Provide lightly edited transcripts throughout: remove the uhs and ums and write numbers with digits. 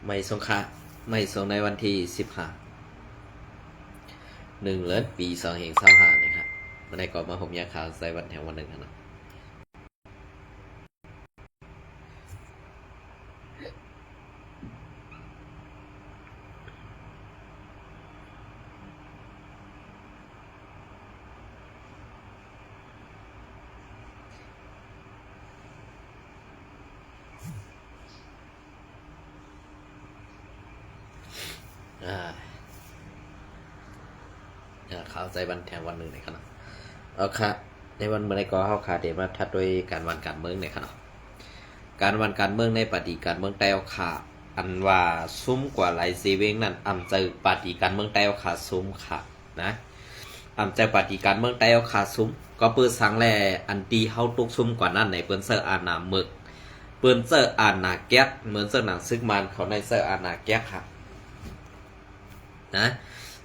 ไม่สงขลาไม่ส่งในวันที่15 1 เดือน ปี 2525นะครับมาได้ก่อนมาผมยาข่าวใส่วันแถววันหนึ่งนะข่าวใส่วันแถววันหนึ่งนะครับเอาค่ะในวันเมื่อไรก็เข้าขาเดี๋ยวมาทัดด้วยการวันการเมืองเนี่ยครับการวันการเมืองในปฏิการเมืองใต้เอาขาอันว่าซุ้มกว่าหลายซีเวงนั่นอำเจอปฏิการเมืองใต้เอาขาซุ้มค่ะนะอำเจอปฏิการเมืองใต้เอาขาซุ้มก็เปิดสังแลอันตีเฮาตุกซุ้มกว่านั้นในเปิ้นเซอร์อาณาเมือกเปิ้นเซอร์อาณาแก๊กเหมือนเซอร์หนังซึกมันเขาในเซอร์อาณาแก๊กค่ะนะ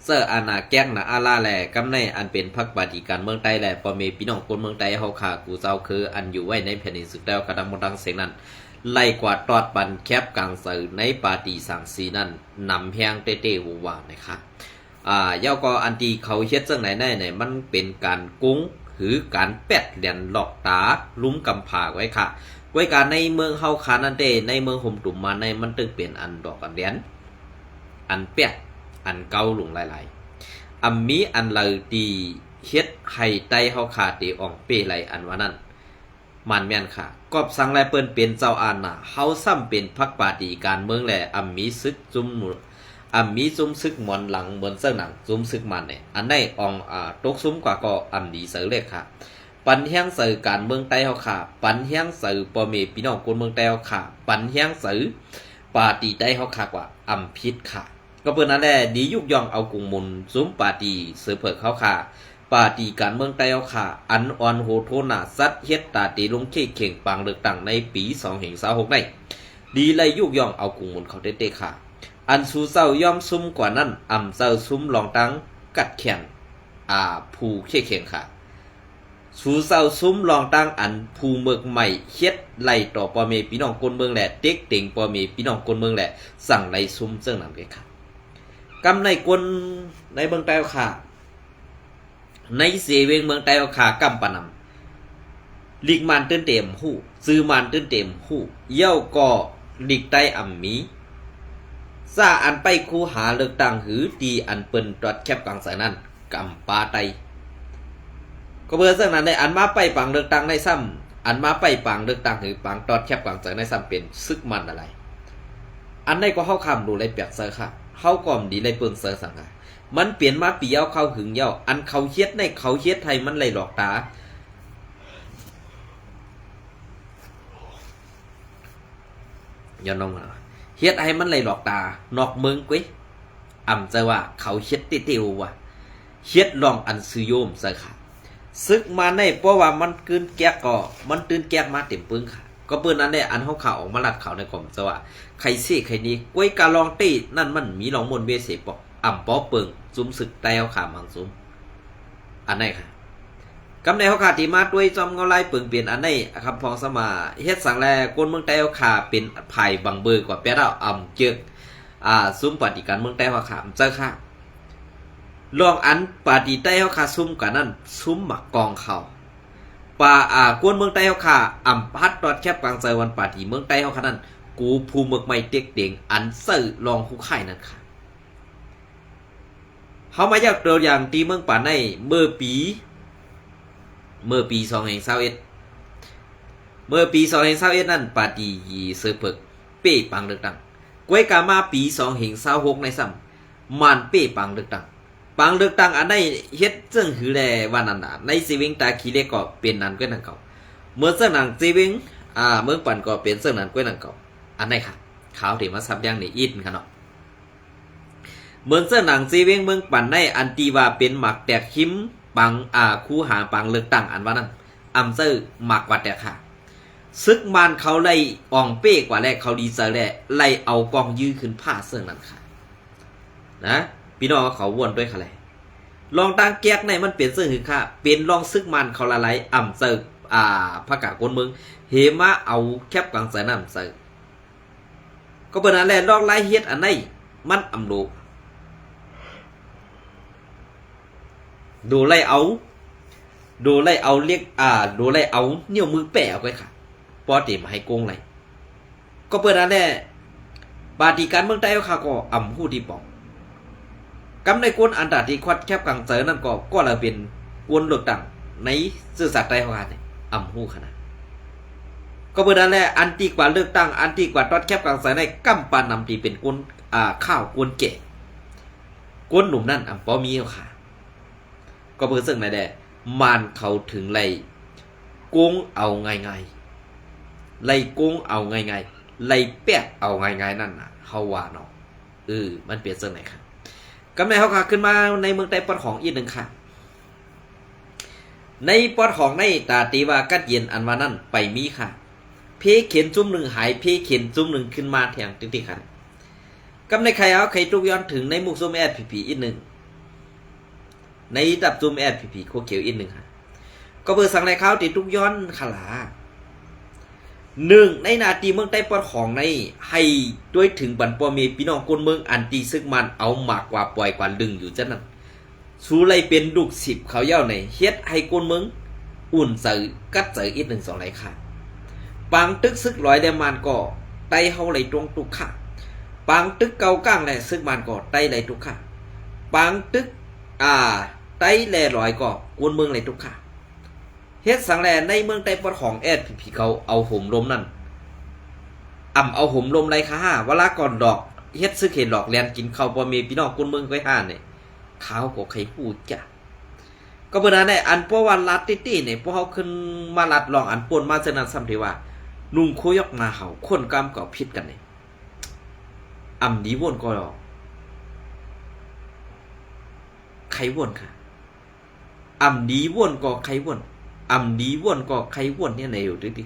เซอร์อาณาแก๊กนะอาลาแหล่กำในอันเป็นพรรคปฏิการเมืองใต้แหล่พอมีพี่น้องคนเมืองใต้เฮาขากูเจ้าคืออันอยู่ไว้ในแผ่นดินสึกแล้วกระดังมดังเสียงนั้นไล่กว่าตอดปันแคบกลางสื่อในปาฏิสังสีนั่นนำแพงเต้ๆวางนะครับเย้าก็อันที่เขาเฮ็ดจังไหนไหนมันเป็นการกุ้งหรือการแปดเหรียญหลอกตาลุ้มกำผาไว้ค่ะไว้การในเมืองเฮาคานันเตในเมืองห่มตุ่มมาในมันตึงเปลี่ยนอันดอกอันเหรียญอันแปดอันเก่าหลงหลายๆอันมีอันเลยตีเฮ็ดให้ไตเฮาขาดตีอ่องเปไหลอันว่านั้นมันแม่นค่ะกอบสังไรเปิ้นเป็นเจ้าอาณาเฮาซ้ำเป็นพรรคปฏิการเมืองแหละอันมีซึกจุ่มอันมีจุ่มซึกหมอนหลังเหมือนเสื้อหนังจุ่มซึกมันเนี่ยอันในอ่องตกซุ้มกว่าก็อันดีเสือเล็กค่ะปันแห้งสื่อการเมืองใต้เฮาค่ะปันแห้งสื่อพ่อแม่พี่น้องคนเมืองใต้เฮาค่ะปันแห้งสื่อปาฏิใต้เฮาค่ะกว่าอำพิษค่ะก็เปิ้นนั่นแหละดียุกย่องเอากุงมุนซุ้มปาฏิเสือเผิกเฮาค่ะปาฏิการเมืองใต้เฮาค่ะอันอ่อนโหโทนาซัดเฮ็ดตาตีลงเข่งปังเลือกตั้งในปี2526ได้ดีเลยยุกย่องเอากุงมุนเขาเต้ๆค่ะอันสู่เจ้าย่อมซุ้มกว่านั้นอำเจ้าซุ้มลองตั้งกัดแขนผู้เข่งค่ะสู่เจ้าซุ้มลองตั้งอันผู้เมืองใหม่เฮ็ดไล่ต่อพ่อแม่พี่น้องคนเมืองแหละเต็กเต็งพ่อแม่พี่น้องคนเมืองแหละสั่งไล่ซุ้มเจ้านั้นเลยค่ะกำในคนในเมืองใต้ค่ะในเสเวงเมืองใต้ขากำปะนำลิกมันตื้นเต็มหู้ซื้อมันตื้นเต็มหู้เย้าก็ลิกใต้อ่ำมีซาอันไปคูหาเลือกตั้งหือตีอันเปิ้นตรวจแคบกลางสายนั้นกำปาไตก็เบอร์เรื่องนั้นในอันมาไปปังเลือกตั้งในซ้ำอันมาไปปังเลือกตั้งหือปังตรวจแคบกลางสายในซ้ำเป็นซึกมันอะไรอันในก็เข้าคำดูเลยเปียกเซอร์ค่ะเข้าก่อมดีเลยเปิ้นเซอร์สังค่ะมันเปลี่ยนมาปีเอาเข้าหึงเย้าอันเขาเฮ็ดในเขาเฮ็ดไทยมันเลยหลอกตาย้อนน้องเฮ็ดให้มันเลยหลอกตานอกเมืองกุ้ยอ่ำจะว่าเขาเฮ็ดติวว่ะเฮ็ดลองอันซื้อโยมซะค่ะซึกมาในเพราะว่ามันกลืนแก๊กก็มันตื่นแก๊กมาเต็มปึ้งค่ะก็เปิ้นอันได้อันเฮาข่าวออกมาลัดข่าวในกล่อมจะว่าใครซี่ใครนี้กุ้ยกาลองตี้นั่นมันมีลองมนเวเสปอกอ่ำป้อเปิงซุ้มศึกแต้วขามังซุ้มอันไหนค่ะกำในเขาขาตีมาด้วยจอมเงาไล่เปิงเปลี่ยนอันไหนคำพองสมาเฮ็ดสังแลกวนเมืองแต้วขาเป็นไผ่บังเบอร์กว่าแปดอ่ำเจือกซุ้มปฏิการเมืองแต้วขาเจ้าค่ะลองอันปฏิใต้เขาขาซุ้มกันนั่นซุ้มหมักกองเขากวนเมืองใต้เขาขาอ่ำพัดตอดแคบกลางใจวันปฏิเมืองใต้เขาขานั่นกูภูเมืองไม่เต็กเด้งอันเสื่อลองคู่ไข่นั่นค่ะเขามาจากตัวอย่างตีเมืองป่าในเมื่อปี2021เมื่อปี2021นั่นปาฏิเสือเพิกเป้ปังเลือกตั้งกวยกามาปี2026ในซ้ำมันเป้ปังเลือกตั้งปังเลือกตั้งอันใดเฮ็ดจึงหือแลวันนั้นในซีวิงตาคีเล็กก็เป็นนั้นกวยนั่นเก่าเมื่อเสื้อหนังซีวิงเมืองปั่นก็เป็นเสื้อหนังกวยนั่นเก่าอันไหนค่ะขาวที่มาซับยังนี่อินค่ะเนาะเมืองเสื้อหนังซีเวงเมืองปั่นในอันตีว่าเป็นหมักแตกหิมปังคู่หาปังเลือกตั้งอันว่านั้นอำเซอร์หมักวัดแตกค่ะซึกมันเขาไล่อ่องเป้กว่าแรกเขาดีเซอร์แรกไล่เอากองยื้อขึ้นผ้าเสื้อนั้นค่ะนะพี่น้องเขาวนด้วยค่ะเลยลองตั้งแก๊กในมันเปลี่ยนเสื้อหือค่ะเป็นลองซึกมันเขาละไลอำเซอร์พระกาคนเมืองเฮมาเอาแคบกลางสายน้ำเซอร์ ก็เปิ้นนั่นแหละลอกไล่เฮ็ดอันไหนมันอำโลดูไล่เอาเรียกดูไล่เอานิ้วมือแปะเอาไว้ค่ะปอติมาให้โกงไรก็เปิ้นนั่นแหละบาดีการเมืองใต้ค่ะก็อำฮู้ที่ปอกกำในกวนอันตราที่ควัดแคบกลางเจอนั่นก็เลยเป็นกวนเลือกตั้งในสื่อสารใต้ของกันอำฮู้ขนาดก็เปิ้นนั่นแหละอันตีกว่าเลือกตั้งอันตีกว่าตอดแคบกลางเจอในกำปานำที่เป็นกวนข้าวกวนแก่กวนหนุ่มนั่นอำปอมีค่ะก็เปิ้นซึ่งไหนแด่มานเขาถึงไล่โกงเอาง่ายๆไล่โกงเอาง่ายๆไล่แปะเอาง่ายๆนั่นน่ะเฮาว่าเนาะมันเปลี่ยนซึ่งไหนครับกำในเฮาค่ะขึ้นมาในเมืองใต้ปอดของอีกหนึ่งค่ะในปอดของในตาตีว่ากัดเย็นอันว่านั่นไปมีค่ะเพเข็นจุ่มหนึ่งหายเพเข็นจุ่มหนึ่งขึ้นมาแทงติ๊กๆค่ะกำในใครเอาใครตุกย้อนถึงในมุกซุ่มแอดผีอีกหนึ่งในดับซุ่มแอดผีโคเขียวอีกหนึ่งค่ะก็เบอร์สั่งในเขาติดทุกย้อนขลาหนึ่งในนาทีเมืองใต้ปอดของในให้ด้วยถึงบรรปอมีพี่น้องคนเมืองอันตีซึกมันเอาหมากกว่าปล่อยกว่าดึงอยู่จังนั้นสู้ไล่เป็นลูกศิษย์เขาเย้าในเฮ็ดให้คนเมืองอุ่นเสือกัดเสืออีกหนึ่งสองไหลค่ะปังตึกซึกร้อยเดมันก็ไตเฮาไหลตรงตุกค่ะปังตึกเกาก้างแหล่ซึกมันก็ไตไหลตุกค่ะปังตึกไตแหล่ร้อยก็คนเมืองไหลตุกค่ะเฮ็ดสังแลในเมืองใต้ปอดของแอดผีเขาเอาห่มลมนั่นเอาห่มลมไรค่ะเวลาก่อนดอกเฮ็ดซื้อเขตดอกแลนกินข้าวบ่มีพี่น้องคนเมืองไว้ห่าเนี่ยข้าวก็ใครพูดจ้ะก็เบิ่นอันอันเพราะว่าลัดตี้ๆเนี่ยพวกเฮาขึ้นมาลัดลองอันป่นมาเสนั้นซ้ำที่ว่านุ่งโคยกมาเฮาคนกำก็ผิดกันนี่ดีวนก็ใครวนค่ะดีวนก็ใครวนดีวนก็ใครวนเนี่ยไหนอยู่ดิ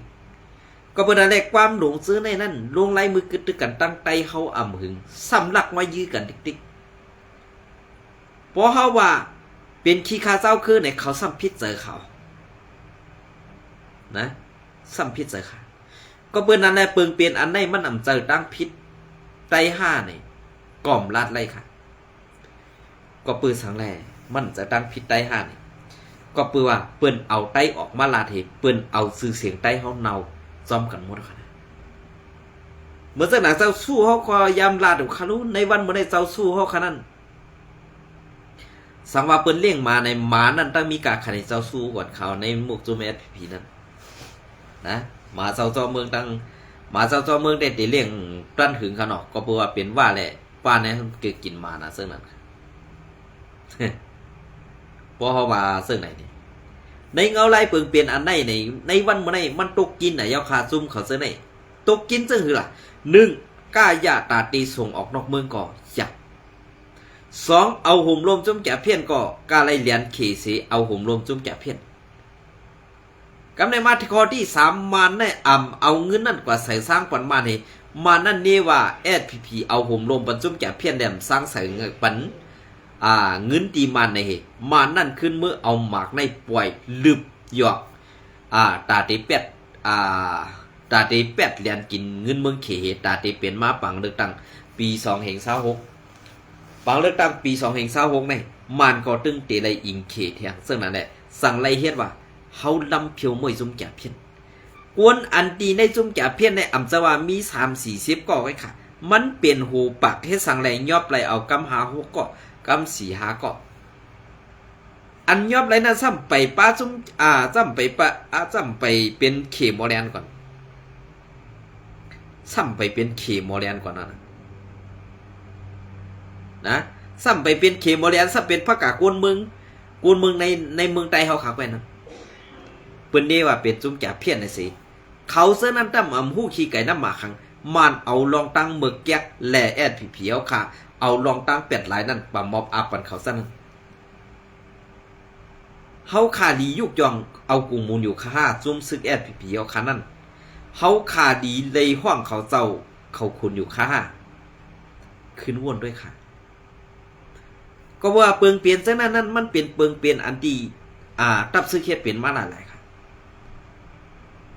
ก็เป็นอะไรความหลงซื้อในนั่นลงไล่มือกึดตึกกันตั้งใจเขาหึงสำลักมายื้อกันติ๊กเพราะเขาว่าเป็นขี้คาเจ้าคือในเขาซ้ำพิษเจอเขานะซ้ำพิษเจอค่ะก็เป็นอะไรเปิงเปลี่ยนอันไหนมันเจอตั้งพิษไตห้าเนี่ยกล่อมลาดไล่ค่ะก็ปืนสังแหล่มันจะตั้งพิษไตห้าเนี่ยก็เปื่อว่าเปิ้นเอาไต้ออกมาลาเทเปิ้นเอาสื่อเสียงไต้เฮาเนาซ้อมกันหมดค่ะเมื่อสักหนังเจ้าสู้เฮาก็ยามลาดคารุในวันเมื่อได้เจ้าสู้เฮาขนาดนั้นสังว่าเปิ้นเลี้ยงมาในหมานั่นต้องมีการขันเจ้าสู้ก่อนเขาในหมู่จูเมสผีนั่นนะหมาเจ้าจอเมืองตั้งหมาเจ้าจอเมืองได้เลี้ยงตั้นหึงเขาเนาะก็เปื่อว่าเป็นว่าแหละว่าเนี่ยเกิดกินมานะซึ่งนั้นเพราะเขาว่าซึ่งไหนนี่ในเงาไล่เปิงเปลี่ยนอันไหนในวันเมื่อไหร่มันตกกินไหนยาวคาซุ่มเขาซึ่งไหนตกกินซึ่งคือล่ะ1ก้ายาตาตีส่งออกนอกเมืองก่อจับ2เอาห่มลมจุ่มแก่เพี้ยนก่อกาไล่เหรียญเขสีเอาห่มลมจุ่มแก่เพี้ยนกำในมาที่ข้อที่3มาในเอาเงินนั่นกว่าใส่สร้างปันมาให้มานั่นนี่ว่าแอดพีเอาห่มลมบรรจุ่มแก่เพี้ยนแดมสร้างใส่เงินปันเงินตีมันในเหตุมานั่นขึ้นเมื่อเอาหมากในป่วยลืบหยอกตาเตเป็ดตาเตเป็ดเรียนกินเงินเมืองเขเหตาเตเปลี่ยนมาปังเลือกตั้งปี2026ปังเลือกตั้งปี2026ในมันก็ตึงเตไลอิงเขเทียงซึ่งนั่นแหละสั่งไล่เฮ็ดว่าเฮาลำเพียวมวยจุ่มแก่เพี้ยนกวนอันตีในจุ่มแก่เพี้ยนในอำจะว่ามี3-40ก่อไว้ค่ะมันเปลี่ยนหูปักให้สั่งไล่ยอบไล่เอากำหาหกก่อกำ4-5ก็อันยอบไรนะซ้ำไปป้าจุ้มซ้ำไปป้าซ้ำไปเป็นเขมอแลนก่อนซ้ำไปเป็นเขมอแลนก่อนนะซ้ำไปเป็นเขมอแลนซ้ำเป็นพระกากวนเมืองในเมืองใต้เฮาขักไปนะเปิ้นเด้ว่าเป็นจุ้มแก่เพี้ยนน่ะสิเขาเสื้อนั้นตั้มฮู้ขี้ไก่น้ำหมาขังมันเอาลองตั้งเมือกแก๊กแลแอดผีๆเอาค่ะเอาลองตั้งเป็ดหลายนั่นปะมอบอาปันเขาสั้นเฮาขาดียุกยองเอากุมูลอยู่ค่าจุ่มซึกแอดผีเอาค่านั่นเฮาขาดีเลยห้องเขาเจ้าเขาคุณอยู่ค่าขึ้นวนด้วยค่ะก็ว่าเปิงเปลี่ยนจังนั้นมันเป็นเปิงเปลี่ยนอันที่ตับซึกเฮ็ดเปลี่ยนมาหลายๆค่ะ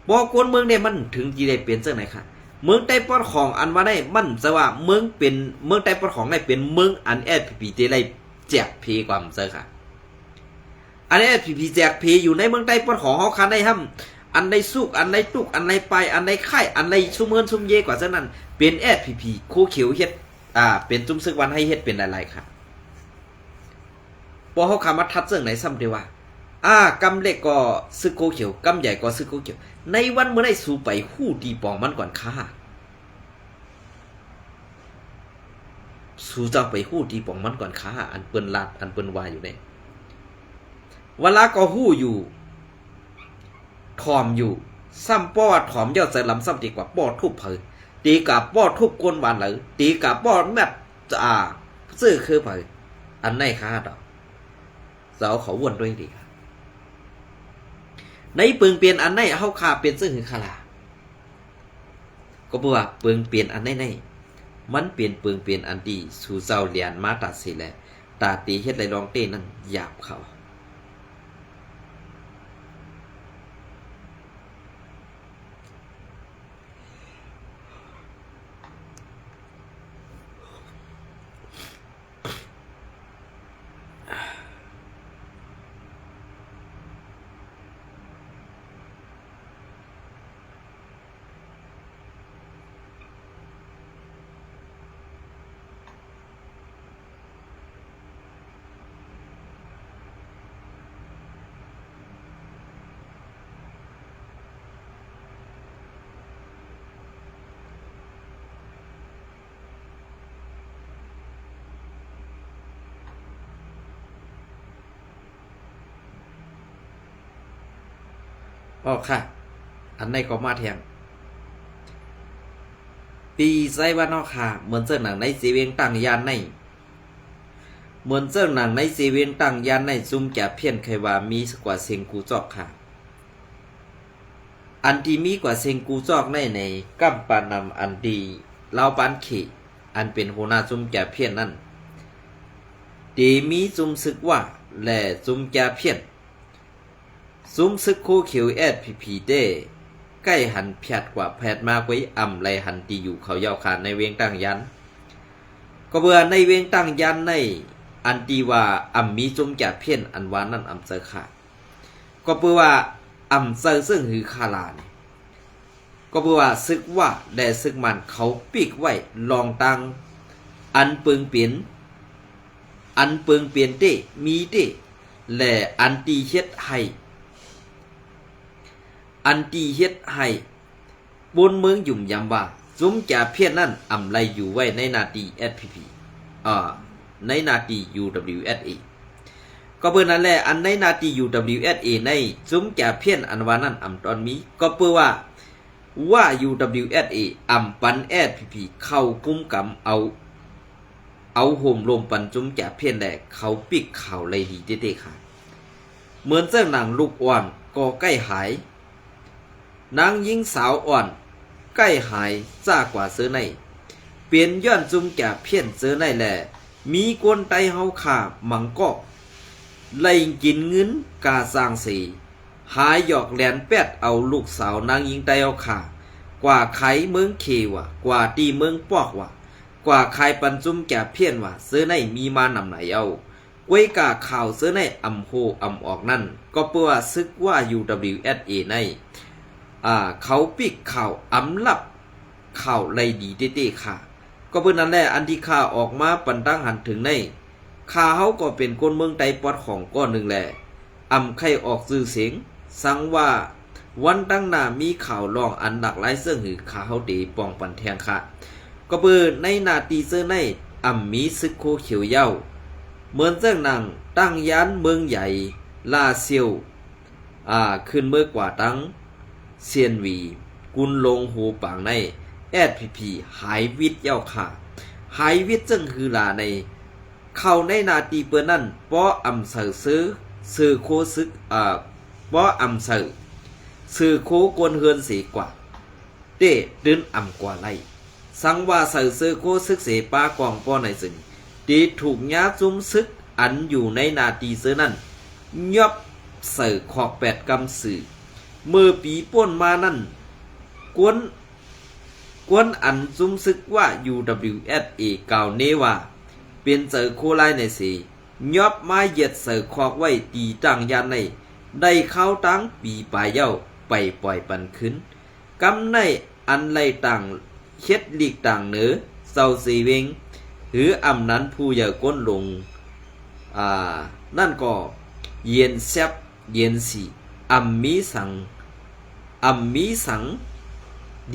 บ่คนเมืองเนี่ยมันถึงสิได้เปลี่ยนจังไหนค่ะ เมืองใต้ปอดของอันว่าได้มันจะว่าเมืองเป็นเมืองใต้ปอดของได้เป็นเมืองอัน SPP ที่ได้แจกเพความเซอค่ะอัน SPP แจกเพอยู่ในเมืองใต้ปอดของเฮาคันได้ห้ำอันใดสุกอันใดตุกอันใดไปอันใดไข่อันใดซุมเฮินซุมเยกว่าเช่นนั้นเป็น SPP โคเขียวเฮ็ดเป็นจุ่มซึกวันให้เฮ็ดเป็นหลายๆค่ะพอเฮาคำมาทัดเรื่องไหนซ้ำเดียวว่ากำเล็กก็ซึกโคเขียวกำใหญ่ก็ซึกโคเขียวในวันเมื่อได้สู่ไปหู้ตีปองมันก่อนค่ะสู่จะไปหู้ตีปองมันก่อนค่ะอันเปิ้นลาดอันเปิ้นวายอยู่ในเวลาก็หู้อยู่ถอมอยู่ซ้ำป้อถอมยอดใส่ลำซ้ำดีกว่าป้อทุบเผยตีกับป้อทุบก้นหวานหรือตีกับป้อแมบซื้อคือเผยอันไหนค่ะดอกเจ้าเขาวนด้วยดีในปึงเปลี่ยนอันไหนเฮาคาเป็นซึ่งคือคาลาก็บอกว่าปึงเปลี่ยนอันไหนมันเปลี่ยนปึงเปลี่ยนอันดีสู่เจ้าเรียนมาตัดสิแลตาตีเฮ็ดไรลองเต้นั่นหยาบเขาอ๋อค่ะอันไหนก็มาแทงปีไซว่านอค่ะเหมือนเจ้าหนังในซีเวียงตั้งยานในเหมือนเจ้าหนังในซีเวียงตั้งยานในซุ่มแก่เพี้ยนใครว่ามีกว่าเซงกูจอกค่ะอันที่มีกว่าเซงกูจอกในกัมปานำอันดีเล่าปานขีอันเป็นหัวหน้าซุ่มแก่เพี้ยนนั่นดีมีซุ่มซึกว่าและซุ่มแก่เพี้ยนซุ่มซึกโคเขียวSPPเด้ใกล้หันแผดกว่าแผดมากไว้ไรหันตีอยู่เขายาวขาดในเวียงตั้งยันก็เบื่อในเวียงตั้งยันในอันตีว่ามีจุ่มแก่เพี้ยนอันวานนั่นเซอขาดก็เบื่อว่าเซอซึ่งคือคาลาเนี่ยก็เบื่อว่าซึกว่าแด่ซึกมันเขาปีกไว้ลองตังอันเปิงเปลี่ยนเด้มีเด้และอันตีเฮ็ดให้บนเมืองหยุ่มยำว่าจุ้มจ่าเพี้ยนนั่นไรอยู่ไว้ในนาที SPP ในนาที UWSA ก็เพื่อนั่นแหละอันในนาที UWSA ในจุ้มจ่าเพี้ยนอันวานั่นตอนนี้ก็เพื่อว่า UWSA ปัน SPP เข้ากุ้มกำเอาโหมลมปันจุ้มจ่าเพี้ยนแหละเขาปิกข่าวเลยดีเต้ๆค่ะเหมือนเจ้าหนังลูกอ่อนก็ใกล้หายนางยิงสาวอ่อนใกล้หายจ้ากว่าเสื้อในเปลี่ยนย้อนจุ่มแก่เพี้ยนเสื้อในแหละมีกวนไตเฮาขามังก็ไล่กินเงินกาสร้างสีหายหยอกแหลนแปดเอาลูกสาวนางยิงไตเอาขากว่าไขเมืองเควะกว่าตีเมืองปอกวะกว่าไขปันจุ่มแก่เพี้ยนวะเสื้อในมีมานำไหนเอากวยกาข่าวเสื้อในโหออกนั่นก็เพื่อซึกว่า UWSA ในเขาปิกข่าวลับข่าวไรดีเต้ๆค่ะก็เพื่อนั่นแหละอันที่ข่าออกมาปันตั้งหันถึงในข่าเขาก็เป็นคนเมืองไต้ปอดของก้อนหนึ่งแหละใครออกสื่อเสียงสั่งว่าวันตั้งหน้ามีข่าวรองอันหลากหลายเสื่องหือข่าเขาตีปองปันแทงค่ะก็เพื่อในนาตีเสื้อในมีซึกโคเขียวเย้าเหมือนเจ้าหนังตั้งยันเมืองใหญ่ลาเซียวขึ้นเมื่อกว่าตั้งเซียนวีกุนลงหูปางในSPP หายวิทย์เย้าค่ะหายวิทย์จึงคือลาในเข้าในนาตีเปิ้นนั่นป้อเสือซื้อโคซึกป้อเสือโคกวนเฮือนสีกว่าเด้เดินกว่าไล่สังว่าซื้อโคซึกเสป้ากองป้อในซึ่งดีถูกญาจุ้มซึกอันอยู่ในนาตีเสือนั่นยอบเสือขอก8 กำสื่อเมื่อปีป่นมานั่นกวน กวนอันซุ่มซึกว่า UWSA กล่าวเนว่าเป็นเจอโคไลในสียอบมาเหยียดเสือคอกไว้ตีจังยานในได้เข้าตั้งปีปลายเย้าไปปล่อยปันขึ้นกำในอันไล่ต่างเฮ็ดลีกต่างเหนือเศร้าสีเวงหรืออำนั้นผู้ใหญ่ก้นลงนั่นก็เย็นแซบเย็นสีอัมมีสัง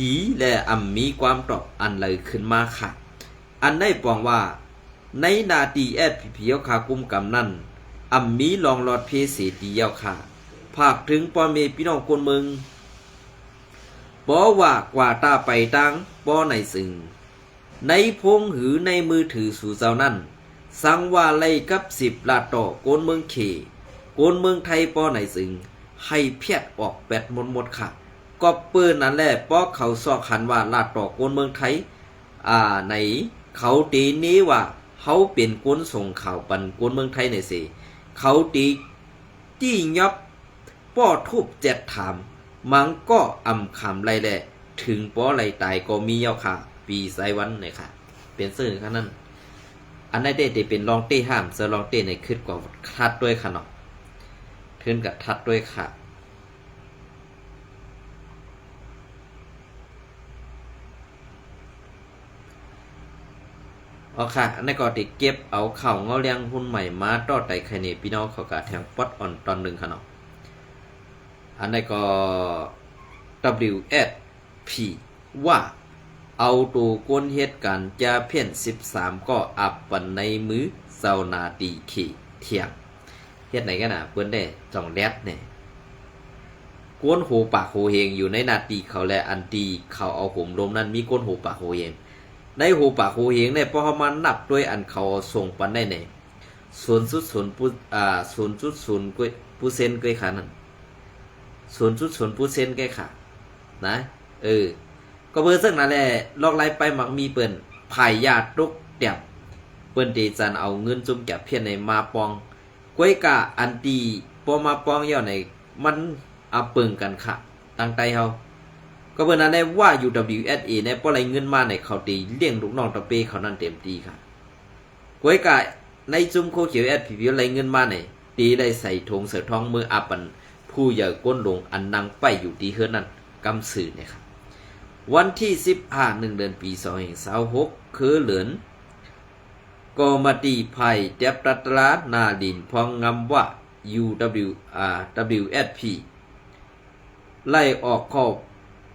ดีและอัมมีความตอบอันเลยขึ้นมาค่ะอันได้ปองว่าในนาตีแอดผีเยาขากุมกำนั้นอัมมีลองหลอดเพเสตีเยาค่ะภาคถึงพ่อเมพี่น้องคนเมืองบ่ว่ากว่าตาไปตังบ่ในสึงในพงหือในมือถือสู่เจ้านั้นสังว่าไล่กับ10ลาต่อโกนเมืองเขโกนเมืองไทยป้อไหนสึงให้เพียดออกแปดหมดค่ะก็เปิ้นนั่นแหละป้อเขาซอกหันว่าลาต่อโกนเมืองไทยในเขาตีนี้ว่าเขาเป็นโกนส่งข่าวปันโกนเมืองไทยในสิเขาตีจี้ยับป้อทุบเจ็ดถามมังก็อำคำไรแหละถึงป้อไรตายก็มีเย้าค่ะปีไซวันเนี่ยค่ะเป็นซื่อขนาดนั้นอันนั้นได้เป็นลองเต้ห้ามเซอร์ลองเต้ในขึ้นกว่าทัดด้วยค่ะเนาะขึ้นกับทัดด้วยค่ะเอาค่ะอันนี้ก็ติเก็บเอาเข่าเงาเลี้ยงหุ้นใหม่มาต่อไต่ไข่เนพี่น้องเขากะแทงป๊อดอ่อนตอนหนึ่งค่ะเนาะอันนี้ก็ WSP ว่าเอาตัวก้นเหตุการณ์จะเพี้ยน13ก็อับปันในมือเซานาตีขี่เที่ยงเฮ็ดไหนกันน่ะเปิ้นได้จ่องแดดเนี่ยก้นโหปากโหเฮงอยู่ในนาตีเขาและอันตีเขาเอาผมลมนั้นมีก้นโหปากโหเฮงในโหปากโหเฮงเนี่ยพอเขามานับด้วยอันเขาส่งปันได้เนี่ย0.0ผู้เซนก้อยขานั่น0.0ผู้เซนก้อยขานะก็เบอร์ซึ่งนั่นแหละลอกไล่ไปมักมีเปิ้นภายญาติตุกเตียบเปิ้นตีจันเอาเงินจุ่มแก่เพี้ยนในมาปองก้วยกะอันตีปอมาปองเย่าในมันเอาเปิงกันค่ะตั้งใจเฮาก็เปิ้นนั่นแหละว่า UWSA ในปอไหลเงินมาในเขาตีเลี้ยงลูกน้องตะเปเขานั่นเต็มตีค่ะก้วยกะในจุ่มโคเขียว SPP ไหลเงินมาในตีได้ใส่ถุงเสือทองมืออาปันผู้ใหญ่ก้นลงอันนั่งไปอยู่ที่เฮือนนั้นกำสื่อเนี่ยครับวันที่15เดือนปี2526คือเหลือนกอมาตีภัยเตียบตัตรานาดินพองงำว่า WSP ไล่ออกข้อ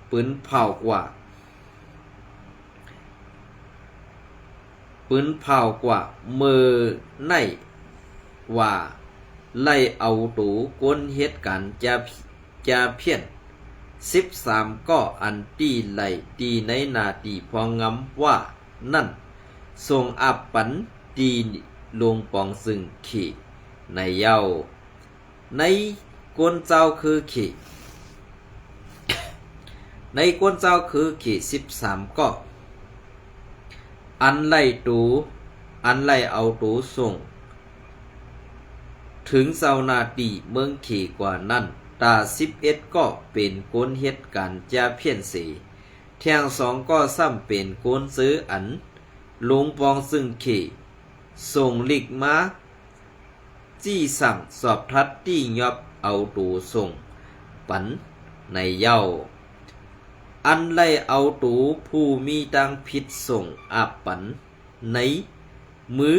ปืนเผากว่ามือในว่าไล่เอาตูก้นเหตุการณ์จะเพี้ยน13ก็อันตีไหลตีในนาตีพองงำว่านั่นทรงอับปันตีลงปองซึ่งขี่ในเย้าในกวนเจ้าคือขี่ในกวนเจ้าคือขี่13ก็อันไล่เอาตูส่งถึงเจ้านาตีเมืองขี่กว่านั่นตา11ก็เป็นก้นเหตุการณ์จะเพี้ยนสีเที่ยง2ก็ซ้ำเป็นก้นซื้ออันลงปองซึ่งเขส่งลิกมาจี้สั่งสอบทัดตี้ยอบเอาตูส่งปันในเย้าอันไล่เอาตูผู้มีตังผิดส่งอาปันในมือ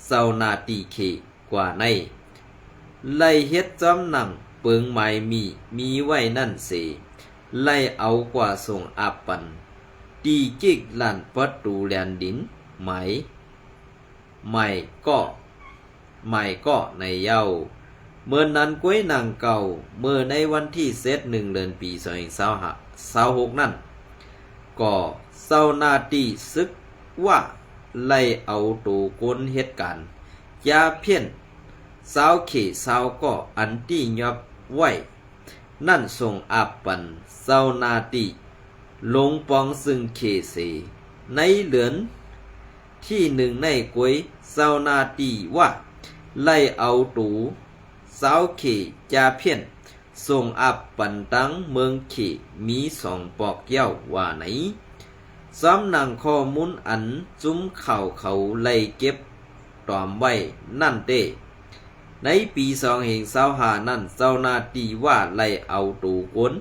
เซานาตีเขกว่าในไล่เฮ็ดจำหนังเปิงไม้มีไว้นั่นเสไล่เอากว่าส่งอาปันตีกิกลั่นประตูแลนดินไม่ก็ในเย้าเมื่อนั้นก้วยนางเก่าเมื่อในวันที่1เดือนปี2526นั่นก็เศร้านาตีซึกว่าไล่เอาตูก้นเหตุการณ์ยาเพี้ยนสาวเขสาวก็อันตี้ยอบไว้นั่นส่งอาปันเศร้านาตีลงปองซึ่งเขเสในเหลือนที่หนึ่งในกวยเศร้านาตีว่าไล่เอาตูสาวเขจาเพี้ยนส่งอาปันตั้งเมืองเขมี2ปอกเย้าว่าไหน ซ้ำนังข้อมูลอันจุ้มเข่าเขาไล่เก็บตอมไว้นั่นเต้ในปี2025นั่นเจ้าหน้าที่ว่าไล่เอาตูคน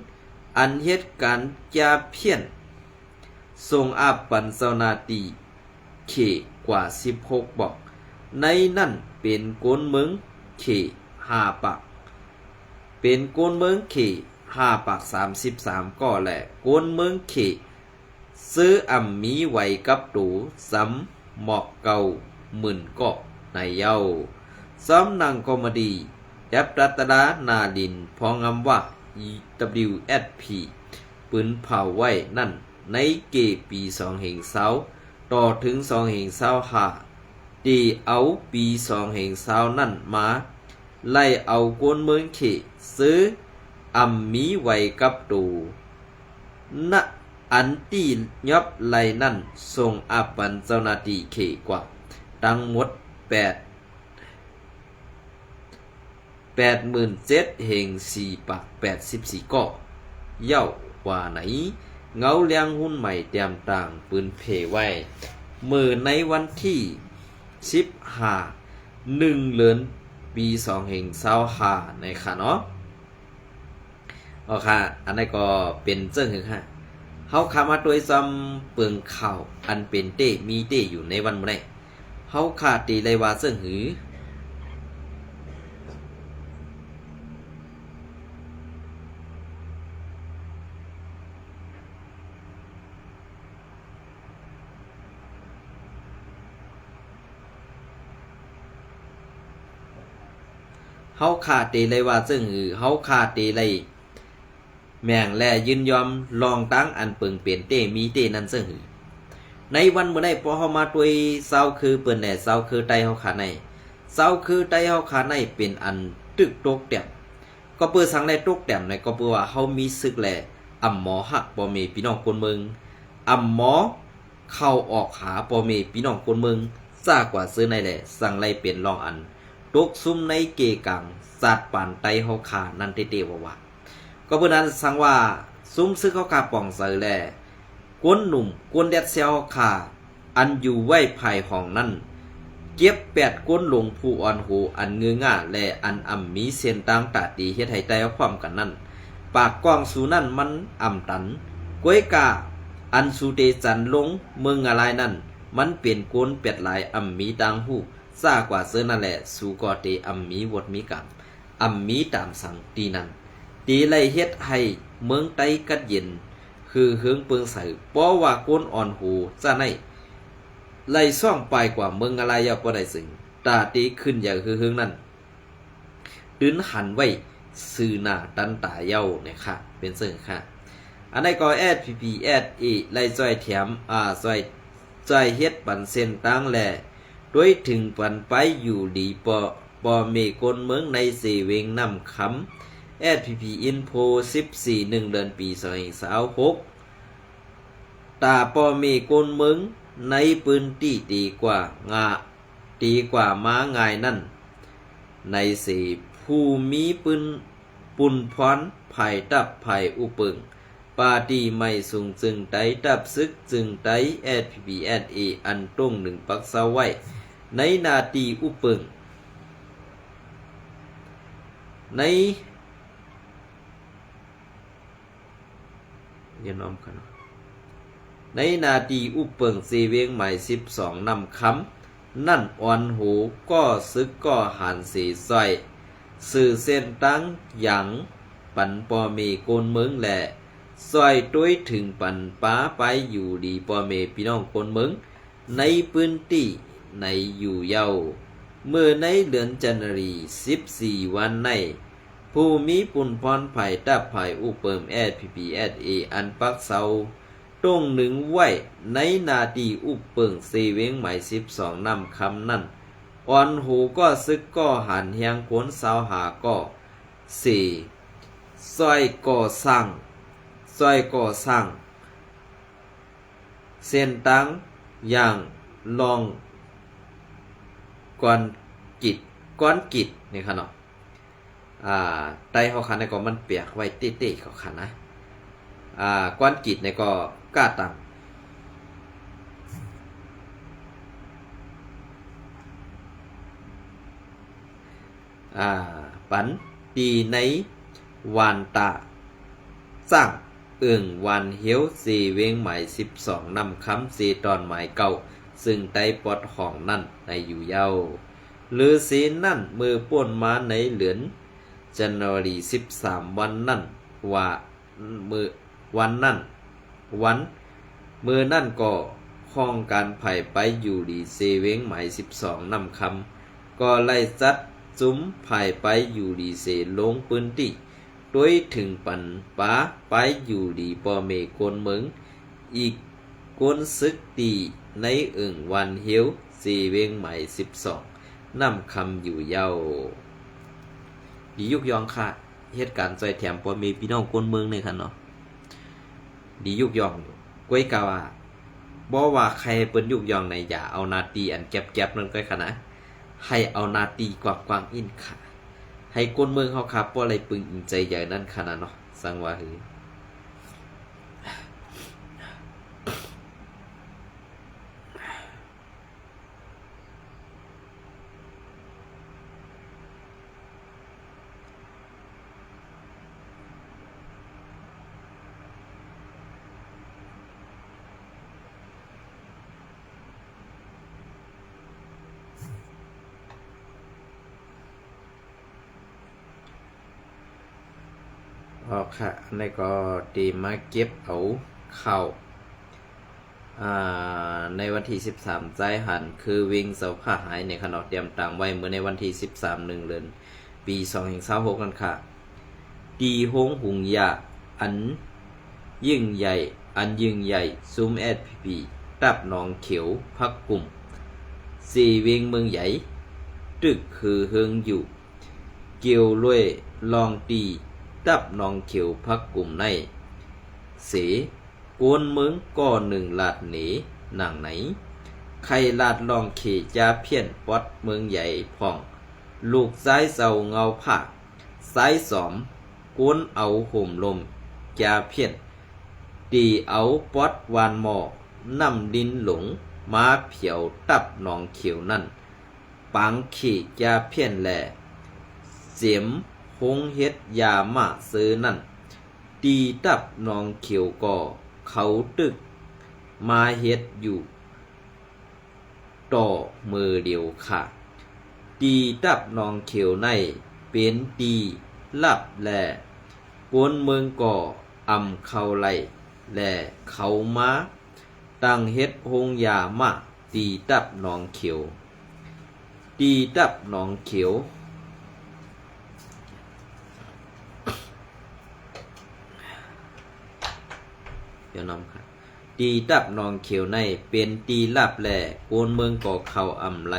อันเหตุการณ์จาเพี้ยนส่งอาปันเจ้าหน้าที่เขกว่า16บอกในนั่นเป็นโกนเมืองเข5ปักเป็นโกนเมืองเข5ปัก33ก็แหละโกนเมืองเขซื้อมีไว้กับตูซ้ำหมอกเก่าหมื่นก็ในเย้าซ้ำนางคอมดียับรัตดานาดินพองำว่า EWSP ปืนเผาไว้นั่นในเกปี2020ต่อถึง2025ตีเอาปี2020นั่นมาไล่เอากวนเมืองเขซื้อมีไว้กับตูณอันตียับไล่นั่นส่งอาปันเจ้าหน้าที่เขกว่าทั้งหมด87,000เฮง4ปัก84ก็เย้าว่าไหนเงาเลี้ยงหุ้นใหม่เตรียมต่างปืนเพไว้มือในวันที่15 1เดือนปี2025ในค่ะเนาะค่ะอันนี้ก็เป็นเจ้าหึงค่ะเฮาขามาโดยซ้ำเปลืองข่าวอันเป็นเต้มีเต้อยู่ในวันมื้อนี้เฮาขาตีเลยว่าเจ้าหือเฮาขาดเตเลยว่าซึ่งเฮาขาดเตเลยแม่งแลยืนยอมลองตั้งอันเปิงเปลี่ยนเตมีเตนั้นซึ่งในวันเมื่อได้พอเฮามาตัวยเศร้าคือเปิ้นแหน่เศร้าคือไตเฮาขาในเศร้าคือไตเฮาขาในเป็นอันตึกตกแต้มก็เปิ้นสังแลตกแต้มในก็เปิ้นว่าเฮามีศึกแลหมอฮักบ่แม่พี่น้องคนเมืองหมอเข้าออกหาบ่แม่พี่น้องคนเมืองซากว่าซื้อในแหละสั่งไล่เป็นรองอันตกซุ่มในเกกังสัตว์ป่านไตเฮาขานั่นเตๆว่าก็เพิ่นนั้นสั่งว่าซุ่มซื้อเฮาขาป่องเสยแลกวนหนุ่มกวนแดดเซลขาอันอยู่ไว้ภายห้องนั้นเก็บ8ก้นลงผู้อ่อนหูอันเงือง่าและอันมีเส้นต่างตาตีเฮ็ดให้ไตเอาความกันนั้นปากกว้างสู่นั่นมันตันกวยกาอันสูเตจันลงเมืองอะไรนั่นมันเป็นก้นเป็ดหลายมีต่างหูซากว่าเสื้อนั่นแหละสู่กอเตมีวดมีกรรมมีตามสั่งตีนั้นตีไล่เฮ็ดให้เมืองไตกัดเย็นคือเฮืองเปิงใส่เพราะว่าก้นอ่อนหูจะในไล่ซ่องไปกว่าเมืองอะไรยาบ่ได้สึงตาตีขึ้นอย่างคือเฮืองนั้นดืนหันไว้ซื้อหน้าตันตาเย้าเนี่ยค่ะเป็นซึ่งค่ะอันใดก็แอด PP แอดอีไล่จ้อยแถมจ้อยเฮ็ดปันเส้นตั้งแลด้วยถึงปันไปอยู่ดีปอเมกนเมืองในเสเวงนำคำ SPP Info 14 1เดือนปี2026ตาปอเมกนเมืองในปืนตีกว่ามางายนั่นในเสผู้มีปืนปุ่นพรไผ่ตับไผ่อุปึงปาตีไม่สูงจึงไตตับซึกจึงไต SPPSA อันตรงหนึ่งปักเสาไว้ในนาตีอุปึงในอย่าน้อมกันในนาตีอุปเปิงเซเวงใหม่12นำคำนั่นอ่อนหูก็ซึกก็หันเสีซอยสื่อเส้นตั้งหยังปันปอเมโกนเมืองแหละซอยต้วยถึงปันป้าไปอยู่ดีปอเมพี่น้องคนเมืองในพื้นที่ในอยู่เยาเมื่อในเดือนจันทรี14วันในผู้มีปุ่นพรไผ่ตับไผ่อุเปิม SPPSA อันปักเสาตรงหนึ่งไว้ในนาทีอุเปิงเซเวงใหม่12นำคำนั่นอ่อนหูก็ซึกก็หันเฮียงโคนสาวหาก็4ซอยก่อสร้างเส้นตั้งอย่างลองก้อนกิจนี่ค่ะเนาะไตเฮาคันในก็มันเปียกไว้เต้ๆเขาคันนะก้อนกิจในก็กล้าตัง ปันตีในวานตาสร้างวันเหียวสีเวงหมาย12นำคำสีตอนหมายเก่าซึ่งไต้ปอดห้องนั่นในอยู่เย้าหรือสีนั่นมือป่นมาในเหลือนจันวารี13วันนั่นว่ามือวันนั่นวันมือนั่นก็ห้องการไผ่ไปอยู่ดีเซเวงหมาย12นำคำก็ไล่จัดจุ้มไผ่ไปอยู่ดีเซลงปืนติด้วยถึงปันป้าไปอยู่ดีปอเมกนเมืองอีกกนซึกตีในวันเหียวสีเวงหมาย12นำคำอยู่เย้าดียุกยองค่ะเหตุการณ์ใจแถมปอเมพี่น้องกนเมืองในค่ะเนาะดียุกยองก้วยกาว่าบ่ว่าใครเปิ้นยุกยองในอย่าเอานาตีอันแก็บๆนั่นก็ค่ะนะให้เอานาตีกว้างๆอินค่ะให้กนเมืองเฮาครับบ่อะไรปึงอิงใจใหญ่นั่นขนาดเนาะสังว่าหือค่ะอันนี้ก็ดีมาเก็บเอาเข้าในวันที่13ใจหันคือวิ่งเสาผ้าหายในขณะเตรียมต่างไว้เมื่อในวันที่13เดือนปี2026นั่นค่ะดีโฮงหุงยาอันยิ่งใหญ่ซูมSPP ตับหนองเขียวพักกลุ่มสี่เวียงเมืองใหญ่ตึกคือเฮิงอยู่เกี่ยวล้วยลองตีตับนองเขียวพักกลุ่มในเสกวนเมืองก่อหนึ่งลาดหนีหนังไหนใครลาดลองเขจาเพี้ยนปอดเมืองใหญ่พ่องลูกซ้ายเสาเงาผ้าซ้ายสอมกวนเอาห่มลมจาเพี้ยนตีเอาปอดวานหมอนำดินหลงมาเผียวตับนองเขียวนั่นปังเขจาเพี้ยนแหล่เสียมหงเฮ็ดยามาซื้อนั่นตีตับนองเขียวก่อเขาตึกมาเฮ็ดอยู่ต่อมือเดียวค่ะตีตับนองเขียวในเป็นตีลับแลกวนเมืองก่ออำเขาไล่แลเขามาตั้งเฮ็ดหงยามาตีตับนองเขียวตีตับนองเขียวเดี๋ยวนำค่ะตีตับนองเขียวในเป็นตีลับแหล่โกนเมืองก่อเขาอำไล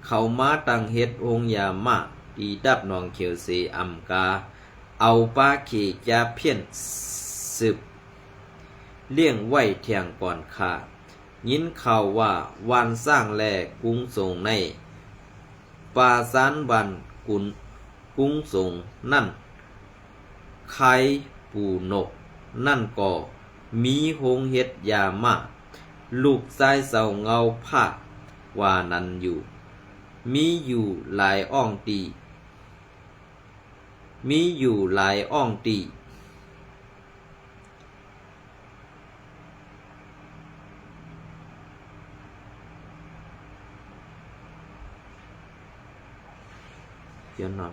เขามาตั้งเฮ็ดองยามาตีตับนองเขียวเสอำกาเอาป้าเขจาเพี้ยนสืบเลี้ยงไว้เที่ยงก่อนค่ะยินข่าวว่าวันสร้างแลกรุงทรงในปาซานบันกุนกรุงทรงนั่นไข่ปูนกนั่นก่อมีหงเฮ็ดยามาลูกชายเสาเงาผ้าว่านั้นอยู่มีอยู่หลายอ่องตีเดี๋ยวนะ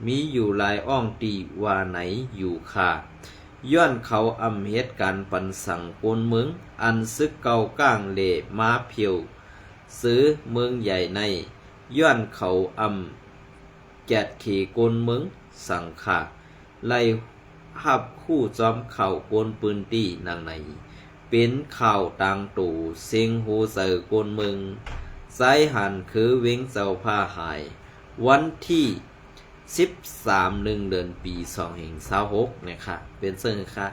มีอยู่หลายอ่องตีว่าไหนอยู่ค่ะย้อนเขาอำเหตุการปันสั่งโกนเมืองอันซึกเก่าก้างเล่มาเพียวซื้อเมืองใหญ่ในย้อนเขาอำแกดเขโกนเมืองสั่งขาไล่หับคู่จอมเข่าโกนปืนตีนางในเป็นข่าวต่างตู่เซิงโฮเซอร์โกนเมืองสายหันคือเวงเจ้าผ้าหายวันที่13เดือนปี2026นะคะเป็นซึ่งค่ะ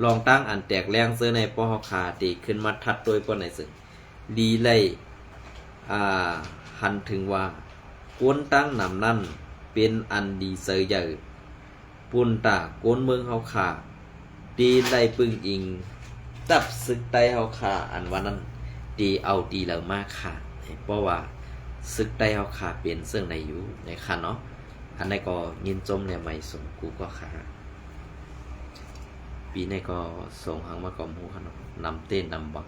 ลองตั้งอันแตกแรงเสื้อในปอคาตีขึ้นมาทัดโดยปอในซึ่งดีไล่หันถึงว่ากวนตั้งนำนั่นเป็นอันดีเสยใหญ่ปุ่นตากวนเมืองเฮาขาดีไล่ปึงอิงตับศึกไตเฮาขาอันว่านั้นดีเอาดีแล้วมากค่ะเพราะว่า ซึกได้เฮาขาเปลี่ยนซึ่งในอยู่ในคันเนาะอันในก็ยินจมเนี่ยไม่สมกูก็ขาปีในก็ส่งหังมาก่อมฮู้ขนมนำเต้นนำบัก